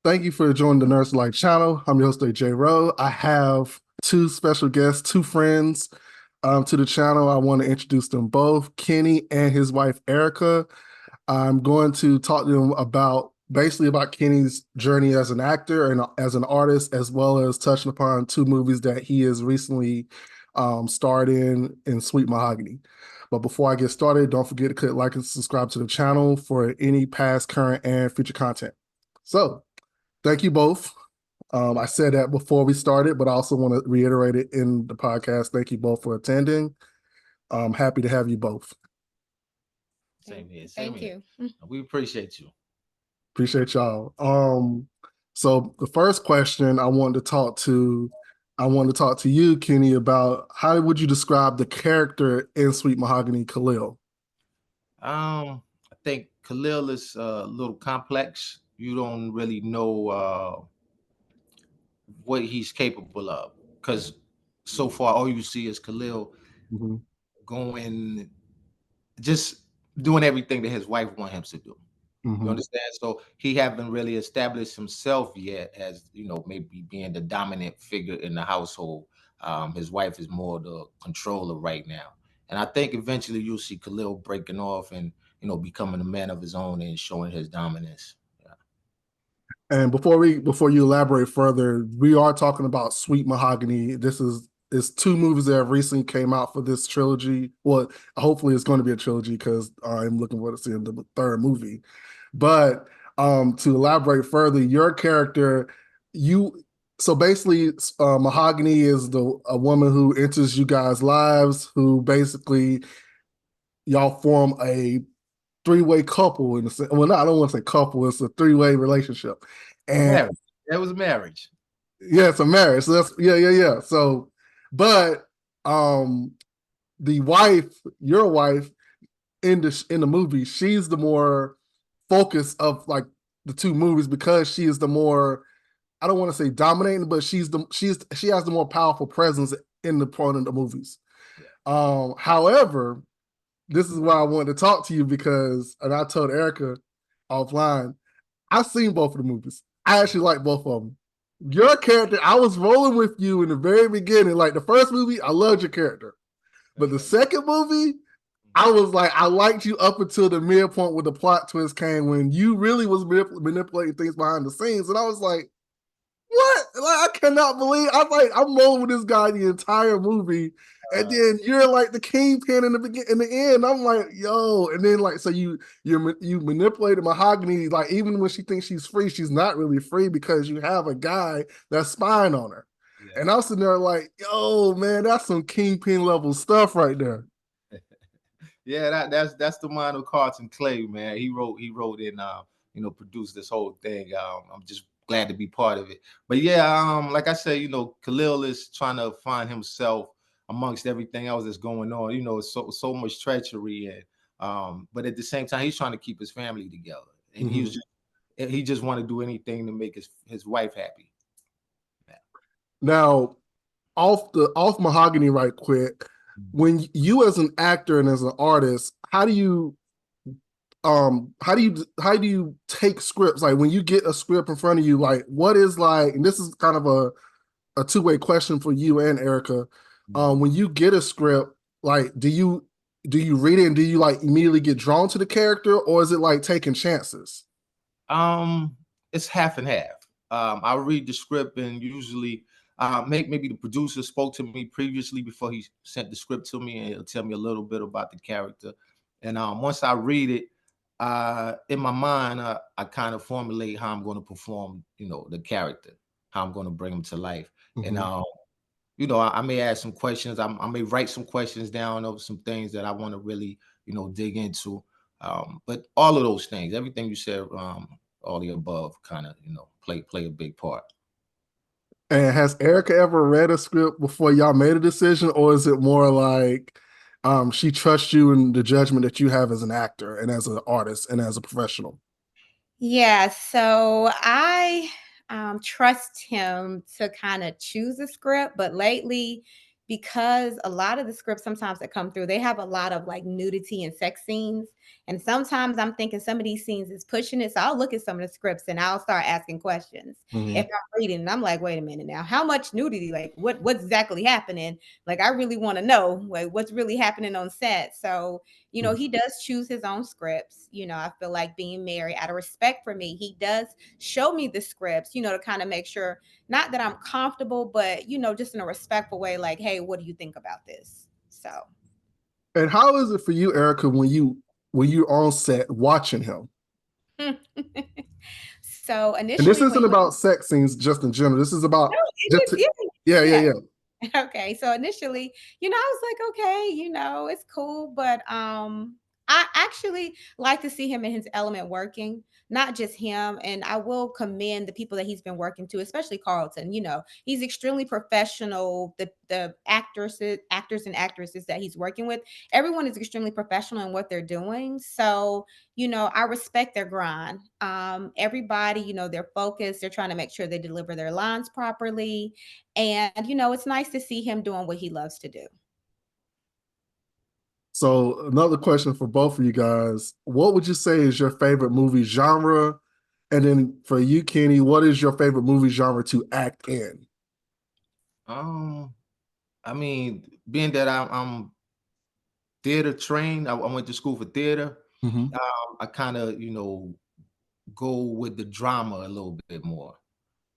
Thank you for joining the Nurse Life channel. I'm your host, J. Rowe. I have two special guests, two friends to the channel. I want to introduce them both, Kineh and his wife, Erica. I'm going to talk to them about Kineh's journey as an actor and as an artist, as well as touching upon two movies that he has recently starred in Sweet Mahogany. But before I get started, don't forget to click like and subscribe to the channel for any past, current, and future content. So, thank you both. I said that before we started, but I also want to reiterate it in the podcast. Thank you both for attending. I'm happy to have you both. Same here. Thank you. We appreciate you. Appreciate y'all. So the first question I wanted to talk to you, Kineh, about how would you describe the character in Sweet Mahogany, Khalil? I think Khalil is a little complex. You don't really know what he's capable of, because so far all you see is Khalil going, just doing everything that his wife wants him to do. You understand? So he haven't really established himself yet as, maybe being the dominant figure in the household. His wife is more the controller right now. And I think eventually you'll see Khalil breaking off and, becoming a man of his own and showing his dominance. And before you elaborate further, we are talking about Sweet Mahogany. It's two movies that have recently came out for this trilogy. Well, hopefully it's going to be a trilogy because I'm looking forward to seeing the third movie. But to elaborate further, your character, so basically Mahogany is a woman who enters you guys' lives, who basically y'all form a three-way couple in the sense. Well, no, I don't want to say couple. It's a three-way relationship, and that was marriage. Yeah, it's a marriage. So that's yeah. So, but the wife, your wife, in the movie, she's the more focus of like the two movies because she is the more, I don't want to say dominating, but she has the more powerful presence in the part of the movies. However, this is why I wanted to talk to you because, and I told Erica offline, I've seen both of the movies. I actually like both of them. Your character, I was rolling with you in the very beginning. Like the first movie, I loved your character. But the second movie, I was like, I liked you up until the midpoint where the plot twist came when you really was manipulating things behind the scenes. And I was like, what? Like, I cannot believe, I'm rolling with this guy the entire movie. And then you're like the kingpin in the end. I'm like, yo. And then like, so you manipulated Mahogany. Like even when she thinks she's free, she's not really free because you have a guy that's spying on her. Yeah. And I'm sitting there like, yo, man, that's some kingpin level stuff right there. Yeah, that's the mind of Carlton Clay, man. He wrote and produced this whole thing. I'm just glad to be part of it. But yeah, like I said, Khalil is trying to find himself amongst everything else that's going on. So much treachery, and but at the same time, he's trying to keep his family together, and he just want to do anything to make his wife happy. Yeah. Now, off Mahogany, right quick. When you as an actor and as an artist, how do you take scripts? Like when you get a script in front of you, like what is like, and this is kind of a two-way question for you and Erica. When you get a script, like do you read it and do you like immediately get drawn to the character, or is it like taking chances? It's half and half. I read the script and usually maybe the producer spoke to me previously before he sent the script to me, and he'll tell me a little bit about the character. And once I read it, in my mind, I kind of formulate how I'm going to perform, the character, how I'm going to bring him to life. And I may ask some questions. I may write some questions down of some things that I want to really, dig into. But all of those things, everything you said, all the above, kind of, play a big part. And has Erica ever read a script before y'all made a decision, or is it more like she trusts you in the judgment that you have as an actor and as an artist and as a professional? Yeah, so I trust him to kind of choose a script, but lately, because a lot of the scripts sometimes that come through, they have a lot of like nudity and sex scenes. And sometimes I'm thinking some of these scenes is pushing it. So I'll look at some of the scripts and I'll start asking questions. If Mhm. I'm reading, and I'm like, wait a minute now, how much nudity? Like what's exactly happening? Like I really want to know like what's really happening on set. So, Mhm. he does choose his own scripts. I feel like being married, out of respect for me, he does show me the scripts, to kind of make sure not that I'm comfortable, but just in a respectful way, like, hey, what do you think about this? So And how is it for you, Erica, when you're on set watching him? so And this initially when isn't about sex scenes just in general. This is no, about it just just yeah, yeah, yeah. yeah. Okay, so initially, I was like, okay, it's cool, but I actually like to see him in his element working, not just him. And I will commend the people that he's been working to, especially Carlton. He's extremely professional. The actors and actresses that he's working with, everyone is extremely professional in what they're doing. So, I respect their grind. Everybody, they're focused, they're trying to make sure they deliver their lines properly. And, it's nice to see him doing what he loves to do. So another question for both of you guys. What would you say is your favorite movie genre? And then for you, Kenny, what is your favorite movie genre to act in? Um, I mean, being that I'm theater trained, I went to school for theater. Mhm. I kind of, go with the drama a little bit more.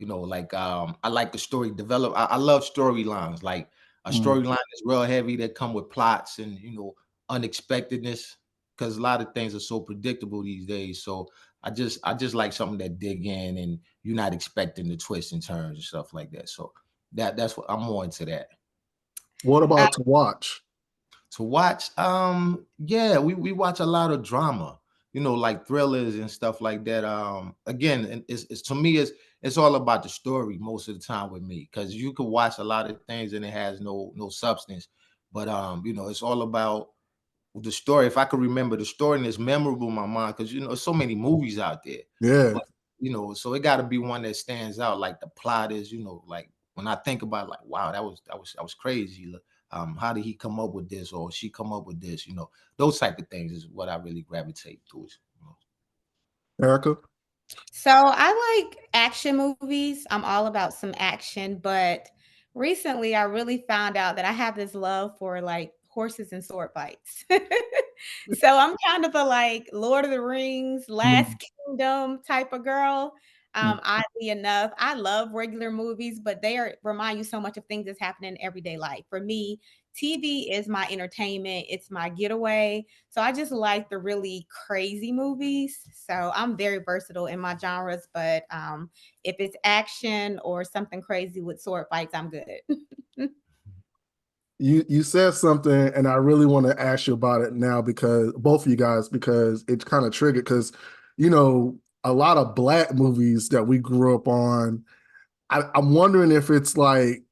Like I like the story develop. I love storylines. Like a Mhm. storyline is real heavy that come with plots and unexpectedness because a lot of things are so predictable these days. So I just like something that dig in and you're not expecting the twists and turns and stuff like that. So that's what I'm more into that. What Uh, about to watch? To watch, yeah, we watch a lot of drama, like thrillers and stuff like that. Again, and it's to me, it's all about the story most of the time with me, because you could watch a lot of things and it has no substance, but it's all about the story. If I could remember the story and it's memorable in my mind, because there's so many movies out there, Yeah. but so it got to be one that stands out. Like the plot is, like when I think about it, like, wow, that was crazy. How did he come up with this or she come up with this? Those type of things is what I really gravitate towards. Erica? So I like action movies. I'm all about some action, but recently I really found out that I have this love for like horses and sword fights. So I'm kind of a like Lord of the Rings, Last Mhm. Kingdom type of girl. Mhm. Oddly enough, I love regular movies, but remind you so much of things that's happening in everyday life. For me, TV is my entertainment, it's my getaway. So I just like the really crazy movies. So I'm very versatile in my genres, but if it's action or something crazy with sword fights, I'm good. You said something, and I really want to ask you about it now because both of you guys, because it's kind of triggered. Because a lot of Black movies that we grew up on, I'm wondering if it's like,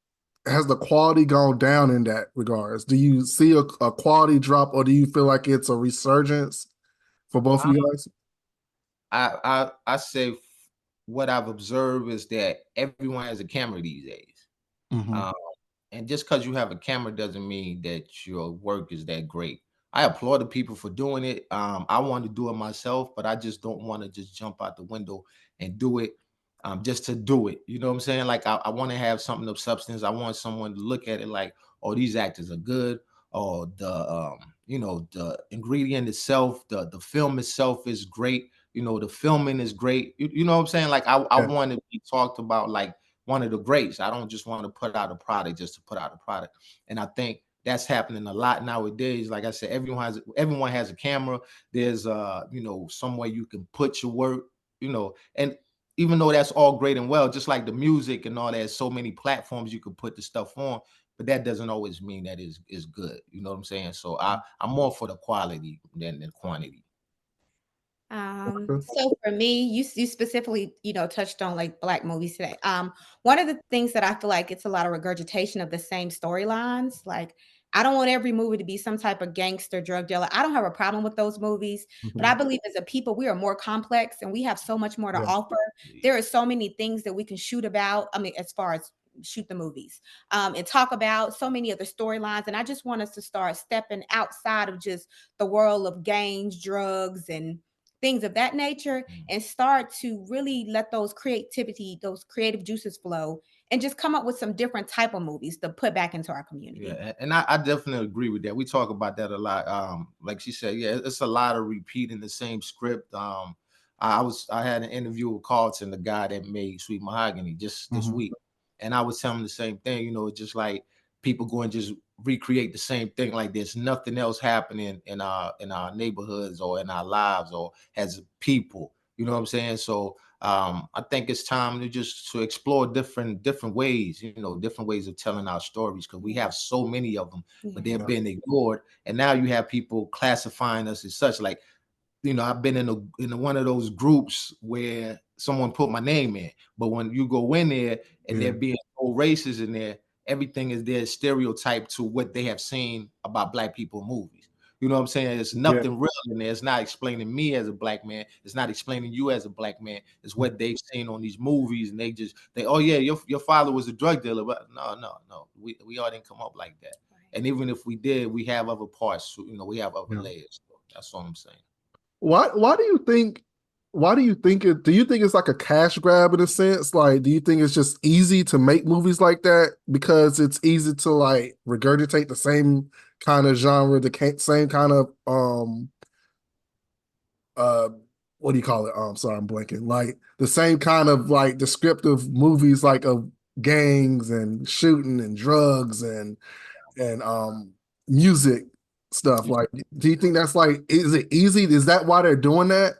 has the quality gone down in that regards? Do you see a quality drop, or do you feel like it's a resurgence for both of Um, you guys? I say what I've observed is that everyone has a camera these days. Mhm. Um, and just because you have a camera doesn't mean that your work is that great. I applaud the people for doing it. I want to do it myself, but I just don't want to just jump out the window and do it just to do it. You know what I'm saying? Like I want to have something of substance. I want someone to look at it like, oh, these actors are good, or the ingredient itself, the film itself is great. The filming is great. You know what I'm saying? Like I Yeah. want to be talked about like one of the greats. I don't just want to put out a product just to put out a product. And I think that's happening a lot nowadays. Like I said, everyone has a camera. There's somewhere you can put your work, and even though that's all great and well, just like the music and all that, so many platforms you could put the stuff on, but that doesn't always mean that is good. You know what I'm saying? So I'm more for the quality than the quantity. So for me, you specifically, touched on like Black movies today. One of the things that I feel like it's a lot of regurgitation of the same storylines. Like, I don't want every movie to be some type of gangster drug dealer. I don't have a problem with those movies, but I Mhm. believe as a people, we are more complex and we have so much more to Yeah. offer. There are so many things that we can shoot about. I mean, as far as shoot the movies, and talk about so many other storylines. And I just want us to start stepping outside of just the world of gangs, drugs, and things of that nature, and start to really let those creative juices flow, and just come up with some different type of movies to put back into our community. Yeah, and I definitely agree with that. We talk about that a lot. Like she said, yeah, it's a lot of repeating the same script. I had an interview with Carlton, the guy that made Sweet Mahogany, just this week, and I was telling him the same thing. You know, just like people go and just recreate the same thing. Like there's nothing else happening in our neighborhoods or in our lives or as people. You know what I'm saying? So I think it's time to just to explore different ways, you know, different ways of telling our stories, because we have so many of them, but they're being ignored. And now you have people classifying us as such. Like, you know, I've been in one of those groups where someone put my name in, but when you go in there and they're being so racist in there, everything is their stereotype to what they have seen about black people in movies. You know what I'm saying? It's nothing real in there. It's not explaining me as a black man. It's not explaining you as a black man. It's what they've seen on these movies, and they oh yeah, your father was a drug dealer, but no, we all didn't come up like that. And even if we did, we have other parts. You know, we have other layers. So that's all I'm saying. Why do you think it do you think it's like a cash grab in a sense? Like, do you think it's just easy to make movies like that because it's easy to like regurgitate the same kind of genre, the same kind of uh what do you call it? Sorry, I'm blanking. Like the same kind of like descriptive movies like of gangs and shooting and drugs and music stuff. Like, do you think that's like, is it easy? Is that why they're doing that?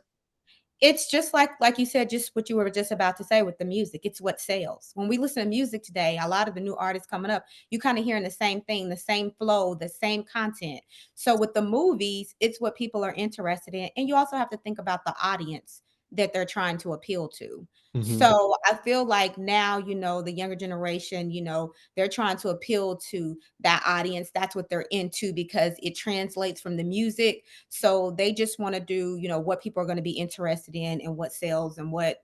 It's just like you said, just what you were just about to say with the music. It's what sells. When we listen to music today, a lot of the new artists coming up, you kind of hearing the same thing, the same flow, the same content. So with the movies, it's what people are interested in. And you also have to think about the audience that they're trying to appeal to. So I feel like now, the younger generation, they're trying to appeal to that audience. That's what they're into because it translates from the music. So they just want to do, what people are going to be interested in and what sells and what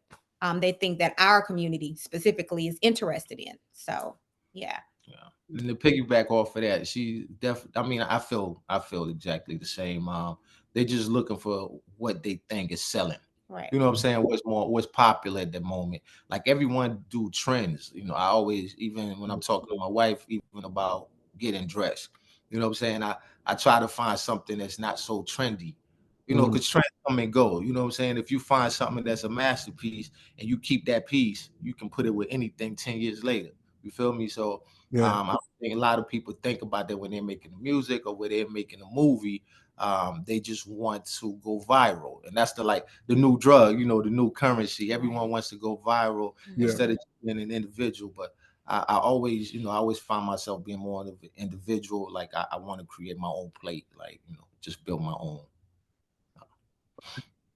they think that our community specifically is interested in. So, yeah. Yeah. And to piggyback off of that, she definitely. I mean, I feel exactly the same. They're just looking for what they think is selling. Right. You know what I'm saying? What's popular at the moment. Like everyone do trends. You know, I always, even when I'm talking to my wife, even about getting dressed, you know what I'm saying? I try to find something that's not so trendy. You know, because trends come and go. You know what I'm saying? If you find something that's a masterpiece and you keep that piece, you can put it with anything 10 years later. You feel me? So I think a lot of people think about that when they're making music or when they're making a movie. They just want to go viral, and that's the new drug, the new currency. Everyone wants to go viral instead of being an individual. But I always, I always find myself being more of an individual. Like I want to create my own plate, like just build my own.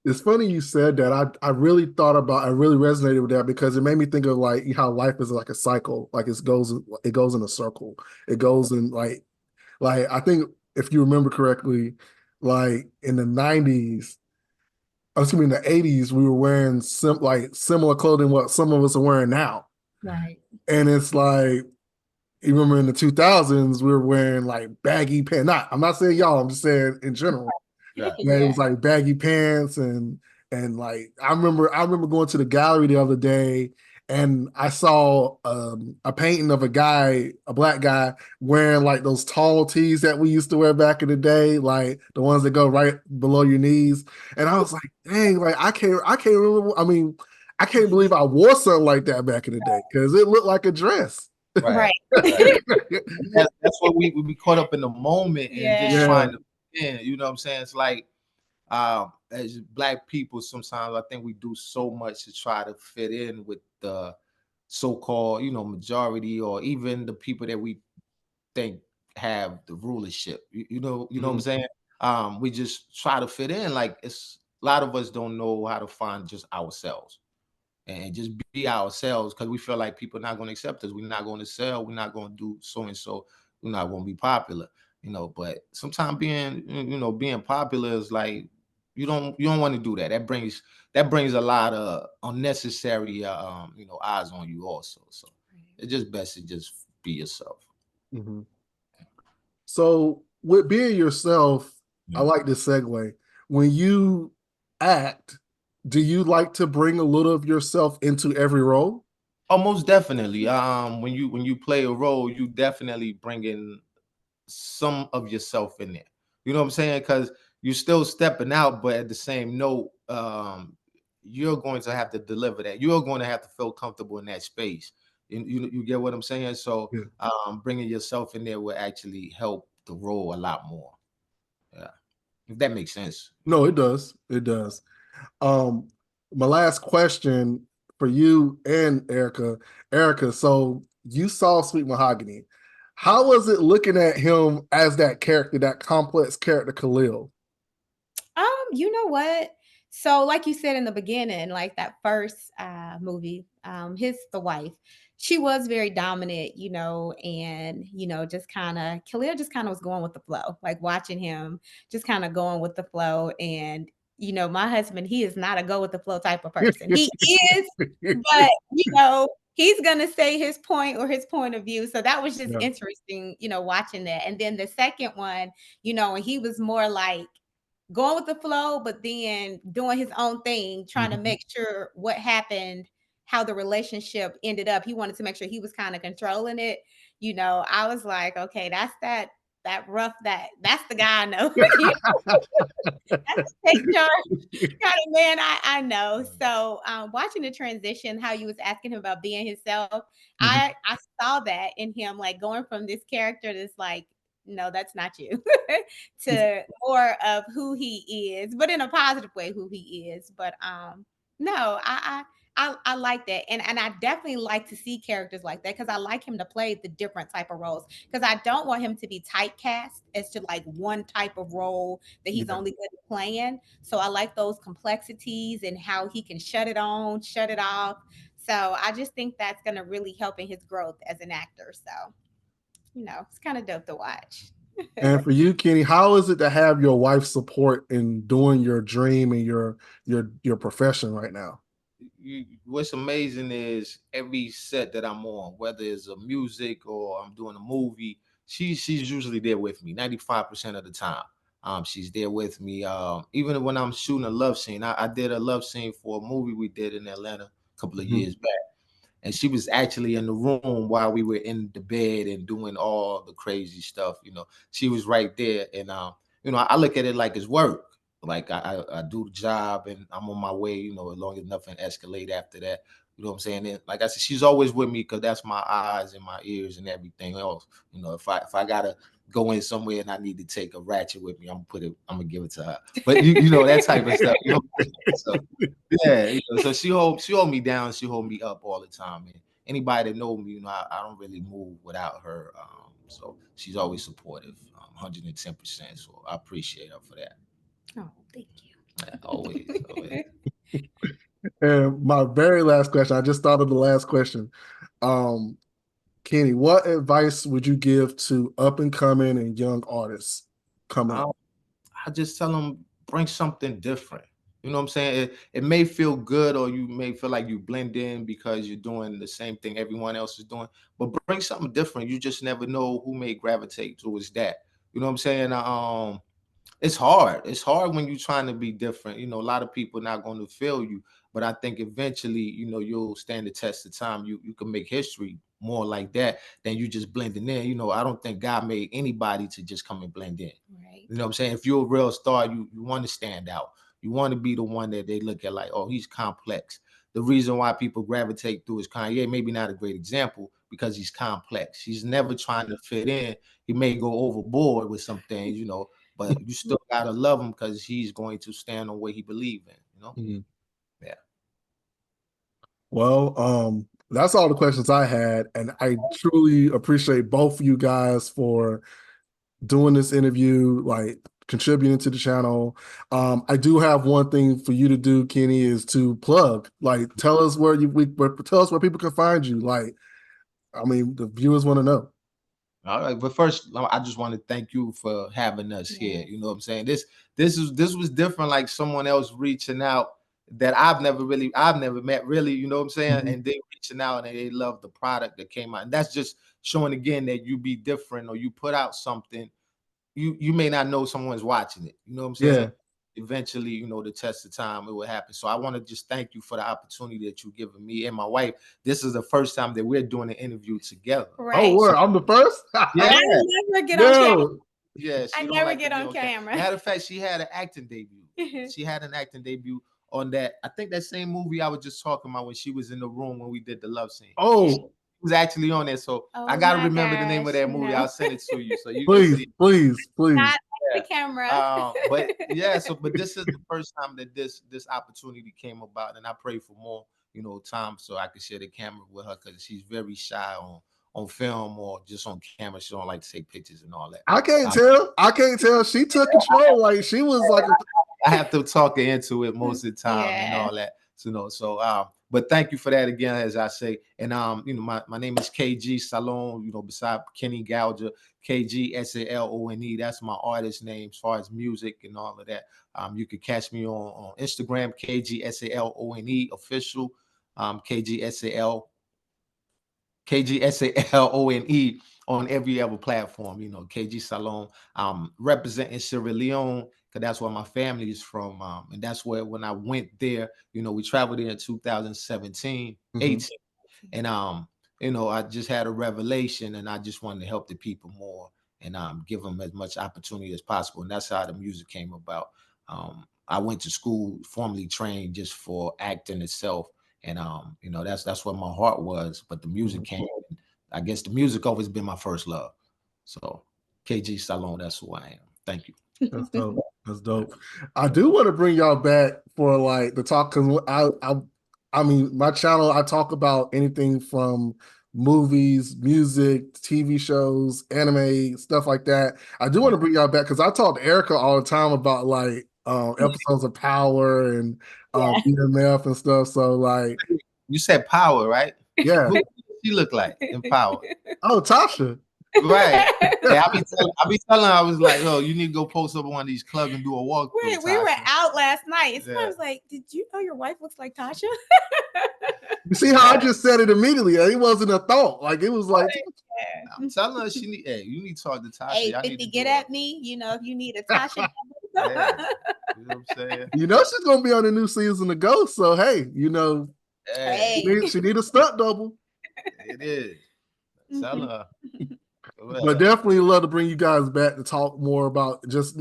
It's funny you said that. I really resonated with that because it made me think of like how life is like a cycle. Like it goes in a circle. It goes in like I think if you remember correctly, like in the 90s, excuse me, in the 80s, we were wearing similar clothing what some of us are wearing now. Right. And it's like, you remember in the 2000s, we were wearing like baggy pants. I'm not saying y'all, I'm just saying in general. Yeah. It was like baggy pants and like I remember going to the gallery the other day and I saw a painting of a black guy wearing like those tall tees that we used to wear back in the day, like the ones that go right below your knees. And I was like, dang, like I can't remember. I mean, I can't believe I wore something like that back in the day because it looked like a dress. Right. That's what we be caught up in the moment and just trying to you know what I'm saying? It's like as black people, sometimes I think we do so much to try to fit in with the so-called, majority, or even the people that we think have the rulership. You know what I'm saying? We just try to fit in. Like it's a lot of us don't know how to find just ourselves and just be ourselves because we feel like people are not going to accept us. We're not going to sell. We're not going to do so and so. We're not going to be popular. But sometimes being popular is like you don't want to do that. That brings a lot of unnecessary eyes on you also. So it's just best to just be yourself. Mm-hmm. So with being yourself, I Yeah. like this segue. When you act, do you like to bring a little of yourself into every role? Oh, most definitely. When you play a role, you definitely bring in some of yourself in there. You know what I'm saying? Because you're still stepping out, but at the same note, you're going to have to deliver that. You're going to have to feel comfortable in that space. You get what I'm saying? So Yeah. bringing yourself in there will actually help the role a lot more. Yeah, if that makes sense. No, it does. It does. Um, my last question for you and Erica. Erica, so you saw Sweet Mahogany. How was it looking at him as that character, that complex character, Khalil? You know what? So, like you said in the beginning, like that first movie, the wife, she was very dominant, and just kind of Khalil just kind of was going with the flow, like watching him just kind of going with the flow. And my husband, he is not a go with the flow type of person. He is, but he's gonna say his point or his point of view. So that was just Yeah. interesting, watching that. And then the second one, and he was more like going with the flow, but then doing his own thing, trying to Mhm. make sure what happened, how the relationship ended up. He wanted to make sure he was kind of controlling it. I was like, okay, that's that rough, that's the guy I know. That's the take charge kind of man I know. So watching the transition, how you was asking him about being himself, Mhm. I saw that in him, like going from this character that's like, no, that's not you, to more of who he is, but in a positive way, who he is. But no, I like that, and I definitely like to see characters like that because I like him to play the different type of roles because I don't want him to be typecast as to like one type of role that he's Yeah. only good at playing. So I like those complexities and how he can shut it on, shut it off. So I just think that's going to really help in his growth as an actor. So, it's kind of dope to watch. And for you, Kenny, how is it to have your wife's support in doing your dream and your profession right now? What's amazing is every set that I'm on, whether it's a music or I'm doing a movie, she's usually there with me 95% of the time. She's there with me. Even when I'm shooting a love scene, I did a love scene for a movie we did in Atlanta a couple of Mhm. years back, and she was actually in the room while we were in the bed and doing all the crazy stuff. She was right there, and I look at it like it's work. Like I do the job and I'm on my way. As long as nothing escalate after that. You know what I'm saying? And like I said, she's always with me because that's my eyes and my ears and everything else. If I gotta go in somewhere and I need to take a ratchet with me, I'm gonna give it to her. But that type of stuff. So yeah, so she hold me down, she hold me up all the time. And anybody that know me, I don't really move without her. So she's always supportive, 110%. So I appreciate her for that. Oh, thank you. Yeah, always, always. And my very last question, I just thought of the last question. Um, Kenny, what advice would you give to up and coming and young artists coming Um, up? I just tell them bring something different. You know what I'm saying? It may feel good, or you may feel like you blend in because you're doing the same thing everyone else is doing. But bring something different. You just never know who may gravitate towards that. You know what I'm saying? It's hard. It's hard when you're trying to be different. A lot of people not going to feel you, but I think eventually, you'll stand the test of time. You can make history more like that than you just blending in. I don't think God made anybody to just come and blend in. Right. You know what I'm saying? If you're a real star, you want to stand out. You want to be the one that they look at like, oh, he's complex. The reason why people gravitate through is Kanye, maybe not a great example because he's complex. He's never trying to fit in. He may go overboard with some things, but you still gotta love him because he's going to stand on what he believes in. Mhm. Yeah. Well, that's all the questions I had, and I truly appreciate both of you guys for doing this interview, like contributing to the channel. I do have one thing for you to do, Kenny, is to plug. Like, tell us tell us where people can find you. Like, I mean, the viewers want to know. All right, but first, I just want to thank you for having us here. Yes. You know what I'm saying? This was different. Like someone else reaching out. that I've never met really, you know what I'm saying? And they reaching out and they love the product that came out. And that's just showing again that you be different, or you put out something, you may not know someone's watching it. You know what I'm saying? Yeah. Eventually, you know, the test of time, it will happen. So I want to just thank you for the opportunity that you've given me and my wife. This is the first time that we're doing an interview together. Right. Oh, word. I'm the first? Yeah. I never get on camera. Yo. Yeah, I she don't never like to get be on camera. Matter of fact, she had an acting debut. She had an acting debut on that. I think that same movie I was just talking about when she was in the room when we did the love scene. Oh, She was actually on there. So Oh I gotta my remember the name of gosh, that movie. no. I'll send it to you so you can please, see. please, please. Not Yeah. the camera. But yeah, but this is the first time that this opportunity came about, and I pray for more, you know, time so I can share the camera with her, because she's very shy on film or just on camera. She don't like to take pictures and all that. I can't tell. I can't tell. She took control. Like she was like I have to talk her into it most of the time and Yeah. all that. So, you know, but thank you for that again, as I say. And you know, my name is Kgsaloneofficial, you know, beside Kineh N'Gaojia, Kgsaloneofficial. That's my artist name as far as music and all of that. You can catch me on Instagram, Kgsaloneofficial, Kgsaloone on every other platform, you know, KG Salon, representing Sierra Leone, because that's where my family is from. And that's where when I went there, you know, we traveled there in 2017, 18. And you know, I just had a revelation and I just wanted to help the people more and give them as much opportunity as possible. And that's how the music came about. I went to school, formally trained just for acting itself. And you know, that's where my heart was, but the music came. I guess the music always been my first love. So Kgsaloone, that's who I am. Thank you. That's dope. That's dope. I do want to bring y'all back for like the talk, because I mean, my channel, I talk about anything from movies, music, TV shows, anime, stuff like that. I do want to bring y'all back because I talk to Erica all the time about like episodes of Power and EMF and stuff. So like, You said Power, right? yeah. Who does she look like in Power? Oh, Tasha. Right. Yeah, I be telling her, I was like, oh, you need to go post up on one of these clubs and do a walkthrough. Wait, we were out last night. And Yeah. I was like, did you know your wife looks like Tasha? You see how I just said it immediately? It wasn't a thought. Like it was like, I'm telling her you need to talk to Tasha. Hey, Y'all 50, need to get at me. You know, if you need a Tasha. Yeah. You know what I'm saying? you know, she's gonna be on the new season of Ghost. So hey, you know, Hey, she need a stunt double. it is. Tell her. But definitely love to bring you guys back to talk more about just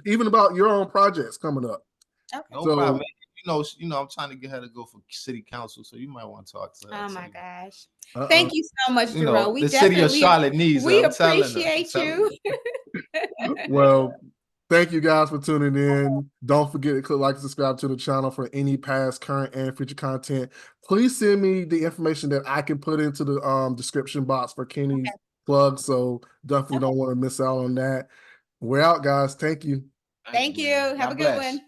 even about your own projects coming up. Okay. No problem. You know, I'm trying to get her to go for city council, so you might want to talk to her. Oh my gosh. Uh-oh. Thank you so much, Jerome. You know, We the city of Charlotte needs her. We I'm telling her. appreciate you. Well, thank you guys for tuning in. Don't forget to click like and subscribe to the channel for any past, current, and future content. Please send me the information that I can put into the description box for Kenny's plug. So definitely don't want to miss out on that. We're out, guys. Thank you. Thank you. Have a good one.